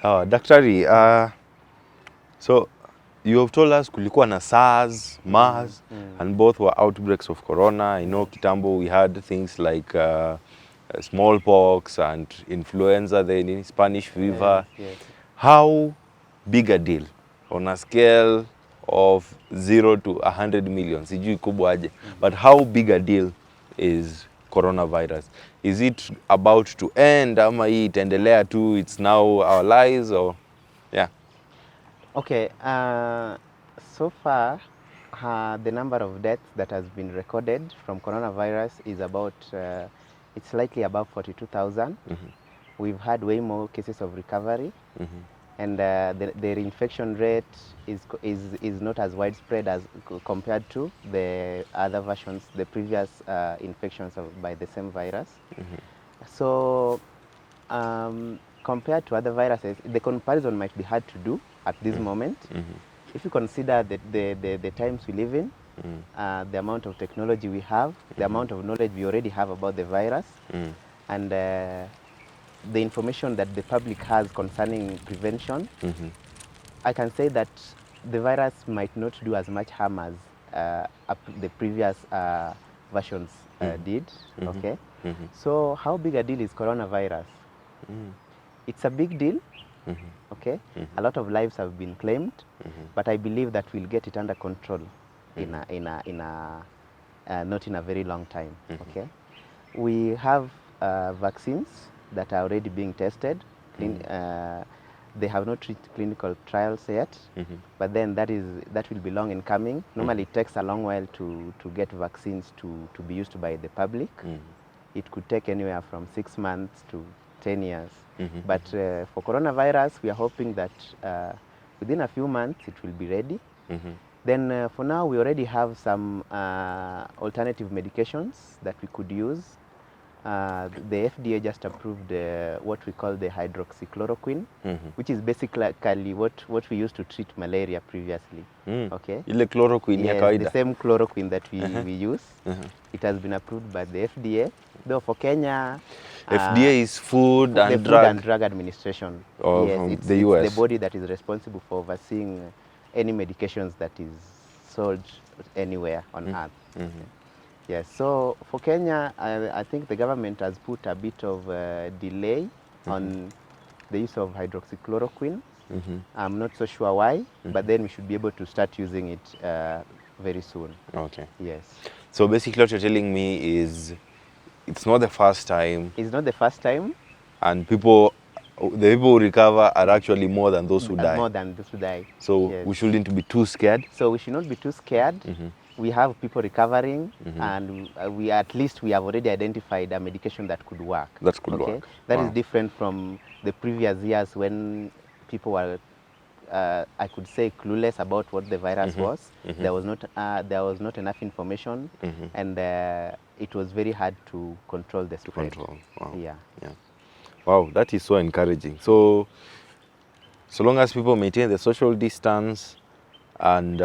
Sawa, daktari, so you have told us kulikuwa na SARS, MERS, and both were outbreaks of corona. I know kitambo we had things like smallpox and influenza, then Spanish fever. Yes. How big a deal on a scale of 0 to 100 million, sijui kubwa aje, but how big a deal is coronavirus? Is it about to end, ama hii itaendelea tu, it's now our lives, or yeah? Okay, so far, the number of deaths that has been recorded from coronavirus is about, it's slightly above 42,000. We've had way more cases of recovery, and the reinfection rate is not as widespread as compared to the other versions, the previous infections by the same virus. So compared to other viruses, the comparison might be hard to do at this moment. If you consider the times we live in, the amount of technology we have, the amount of knowledge we already have about the virus, and the information that the public has concerning prevention, I can say that the virus might not do as much harm as the previous versions did. Okay. So how big a deal is coronavirus? It's a big deal. Okay. A lot of lives have been claimed, but I believe that we'll get it under control not in a very long time. Okay. We have vaccines that are already being tested. They have not reached clinical trials yet, but then that will be long in coming. Normally it takes a long while to get vaccines to be used by the public. It could take anywhere from 6 months to 10 years. But for coronavirus, we are hoping that within a few months it will be ready. Then for now, we already have some alternative medications that we could use. The FDA just approved what we call the hydroxychloroquine, which is basically what we used to treat malaria previously. Okay. Ile chloroquine ya kawaida. The same chloroquine that we use. It has been approved by the FDA. Though for Kenya, FDA is Food and Drug Administration. Yes, it's the US. It's the body that is responsible for overseeing any medications that is sold anywhere on earth. Yes, so for Kenya, I think the government has put a bit of delay on the use of hydroxychloroquine. I'm not so sure why, but then we should be able to start using it very soon. Okay. Yes. So basically what you're telling me is it's not the first time. It's not the first time. And the people who recover are actually more than those who die. More than those who die. So we shouldn't be too scared. So we should not be too scared. We have people recovering, and we at least we have already identified a medication that could work. That could work. That is different from the previous years when people were, I could say, clueless about what the virus was. There was not enough information, and it was very hard to control the spread. Wow. Yeah. Wow, that is so encouraging. So long as people maintain the social distance and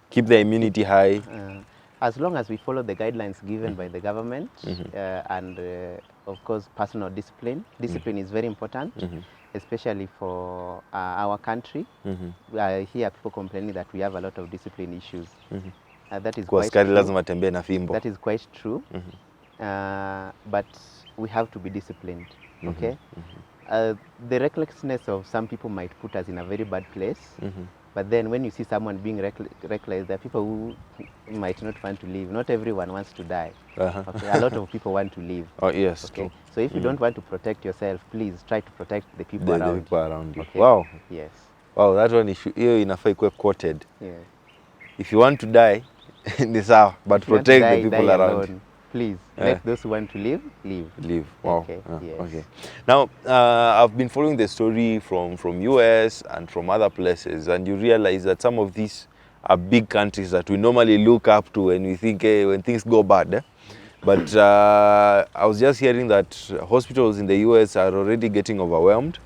keep the immunity high. As long as we follow the guidelines given by the government, and of course personal discipline. Discipline is very important, especially for our country. I hear people complaining that we have a lot of discipline issues. That is quite true. That is quite true. But we have to be disciplined. Okay. The recklessness of some people might put us in a very bad place. But then when you see someone being reckless, there are people who might not want to live. Not everyone wants to die. Okay? A lot of people want to live. Oh, yes. Okay? So if you don't want to protect yourself, please try to protect the people around. The people around you. Okay? Wow. Yes. Wow, that one is inafaa ikuwe quoted. Yeah. If you want to die, ni sawa, but protect the people around you. Please, let those who want to live, live. Live. Wow. Okay. Yes. Okay. Now, I've been following the story from US and from other places, and you realize that some of these are big countries that we normally look up to when we think, hey, when things go bad. But I was just hearing that hospitals in the US are already getting overwhelmed.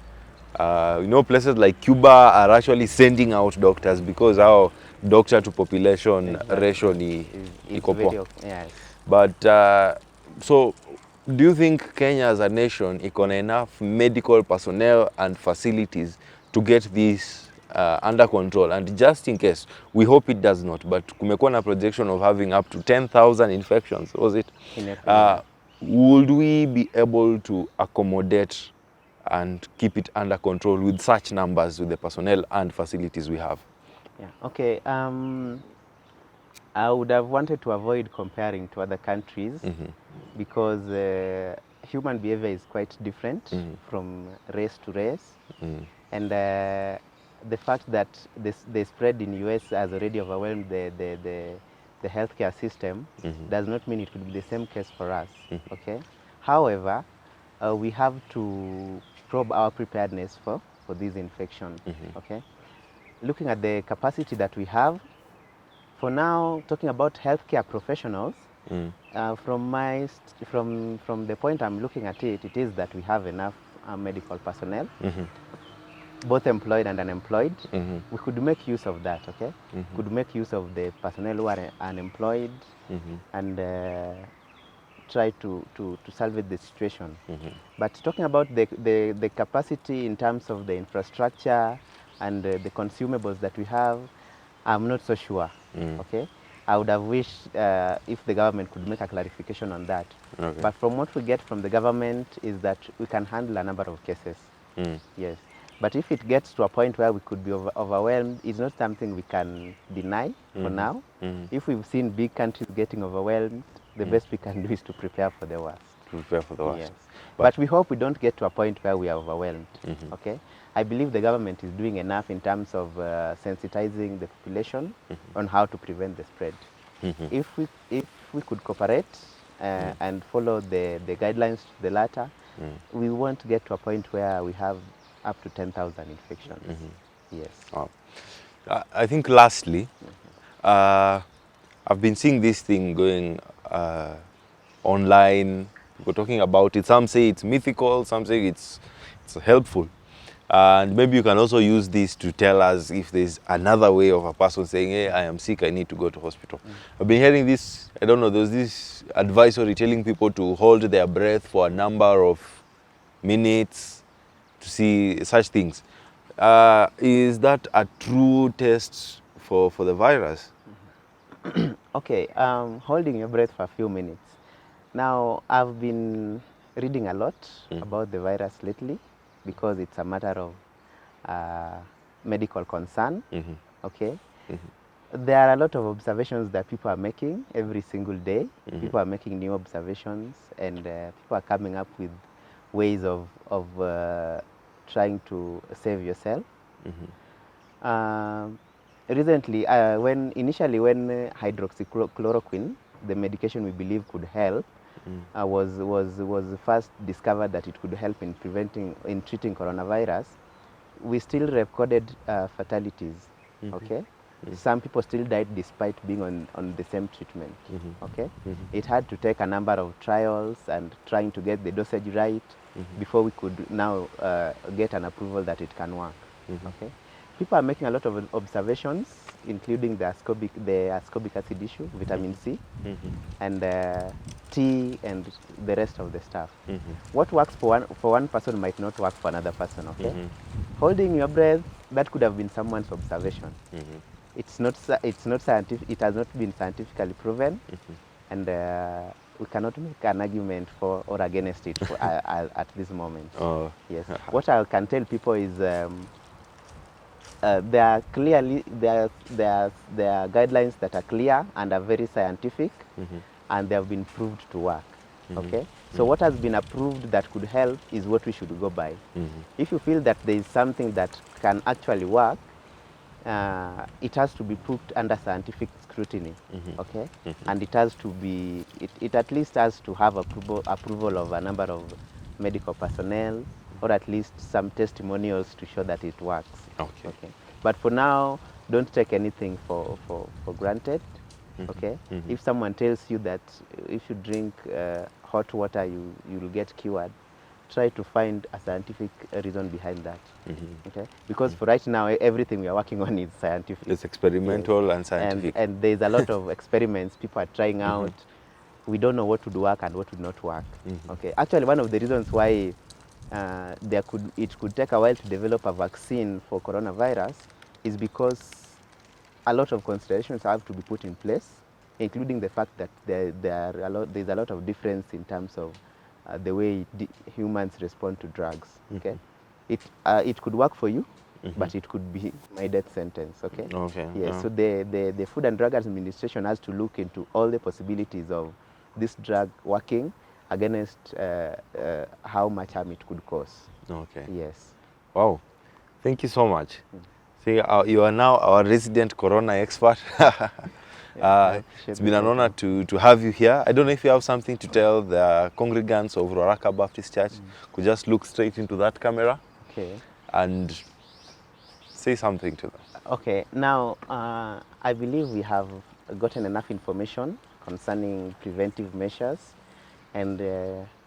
Places like Cuba are actually sending out doctors because our doctor to population ratio ni iko poa. Yes. But so do you think Kenya as a nation iko na enough medical personnel and facilities to get this under control? And just in case, we hope it does not, but kumekuwa na projection of having up to 10,000 infections, was it? In April, yeah. Would we be able to accommodate and keep it under control with such numbers, with the personnel and facilities we have? Yeah. Okay. I would have wanted to avoid comparing to other countries because human behavior is quite different from race to race. And the fact that the spread in US has already overwhelmed the healthcare system does not mean it could be the same case for us. Okay. However, we have to probe our preparedness for this infection. Okay. Looking at the capacity that we have, for now, talking about healthcare professionals, from the point I'm looking at it, it is that we have enough medical personnel, both employed and unemployed. We could make use of that, okay? Could make use of the personnel who are unemployed and try to salvage the situation. But talking about the capacity in terms of the infrastructure and the consumables that we have, I'm not so sure, okay? I would have wished if the government could make a clarification on that. Okay. But from what we get from the government is that we can handle a number of cases. Yes. But if it gets to a point where we could be overwhelmed, it's not something we can deny for now. If we've seen big countries getting overwhelmed, the best we can do is to prepare for the worst. Prepare for the worst. Yes. But we hope we don't get to a point where we are overwhelmed. Okay. I believe the government is doing enough in terms of sensitizing the population on how to prevent the spread. If we could cooperate and follow the guidelines to the latter, we won't get to a point where we have up to 10,000 infections. Yes. Oh. I think lastly, I've been seeing this thing going online. People talking about it. Some say it's mythical, some say it's helpful. And maybe you can also use this to tell us if there's another way of a person saying, hey, I am sick, I need to go to hospital. I've been hearing this, I don't know, there's this advisory telling people to hold their breath for a number of minutes to see such things. Is that a true test for the virus? Okay, holding your breath for a few minutes. Now, I've been reading a lot about the virus lately because it's a matter of medical concern. Okay. There are a lot of observations that people are making every single day. People are making new observations and people are coming up with ways of trying to save yourself. Recently, when hydroxychloroquine, the medication we believe could help, was first discovered that it could help in treating coronavirus, we still recorded fatalities. Okay. Some people still died despite being on the same treatment. Okay. It had to take a number of trials and trying to get the dosage right before we could now get an approval that it can work. Okay. People are making a lot of observations, including the ascorbic acid issue, vitamin C, and T, and the rest of the stuff. What works for one person might not work for another person. Okay. Holding your breath, that could have been someone's observation. It's not scientific. It has not been scientifically proven, and we cannot make an argument for or against it at this moment. Oh. Yes. What I can tell people is there are guidelines that are clear and are very scientific, and they have been proved to work. Okay. So what has been approved that could help is what we should go by. If you feel that there is something that can actually work, it has to be put under scientific scrutiny. Okay. And it has to be, it at least has to have approval of a number of medical personnel, or at least some testimonials to show that it works. Okay. Okay. But for now, don't take anything for granted. Okay. If someone tells you that if you drink hot water, you'll get cured, try to find a scientific reason behind that. Okay. Because for right now, everything we are working on is scientific. It's experimental and scientific. And there's a lot of experiments people are trying out. we don't know what would work and what would not work. Okay, actually one of the reasons why it could take a while to develop a vaccine for coronavirus is because a lot of considerations have to be put in place, including the fact that there's a lot of difference in terms of the way humans respond to drugs. Okay, it could work for you, but it could be my death sentence. Okay. Okay. Yes. Yeah. So the Food and Drug Administration has to look into all the possibilities of this drug working against how much harm it could cause. Okay. Yes. Wow. Thank you so much. See, you are now our resident corona expert. It's been an honor to have you here. I don't know if you have something to tell the congregants of Ruaraka Baptist Church. Could just look straight into that camera. Okay. And say something to them. Okay. Now, I believe we have gotten enough information concerning preventive measures, and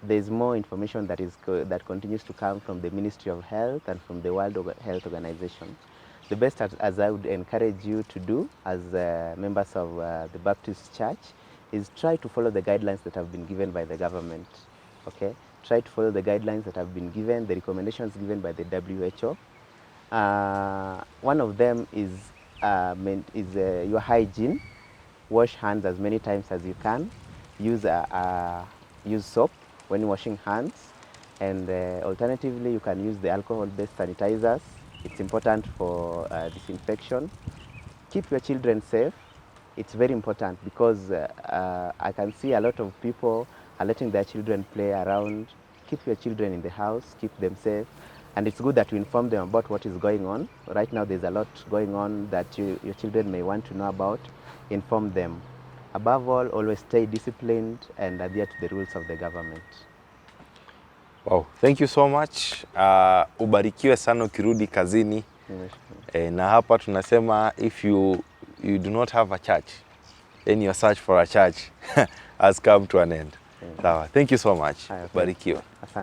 there's more information that continues to come from the Ministry of Health and from the World Health Organization. The best, as I would encourage you to do as members of the Baptist Church, is try to follow the guidelines that have been given by the government. Okay, try to follow the guidelines that have been given, the recommendations given by the WHO. One of them is your hygiene. Wash hands as many times as you can. Use soap when washing hands, and alternatively, you can use the alcohol-based sanitizers. It's important for disinfection. Keep your children safe. It's very important because I can see a lot of people are letting their children play around. Keep your children in the house, keep them safe. And it's good that you inform them about what is going on. Right now there's a lot going on that your children may want to know about. Inform them. Above all, always stay disciplined and adhere to the rules of the government. Wow, thank you so much. Ubarikiwe sana ukirudi kazini. Na hapa tunasema if you do not have a church, then your search for a church has come to an end. Sawa. Thank you so much. Ubarikiwe.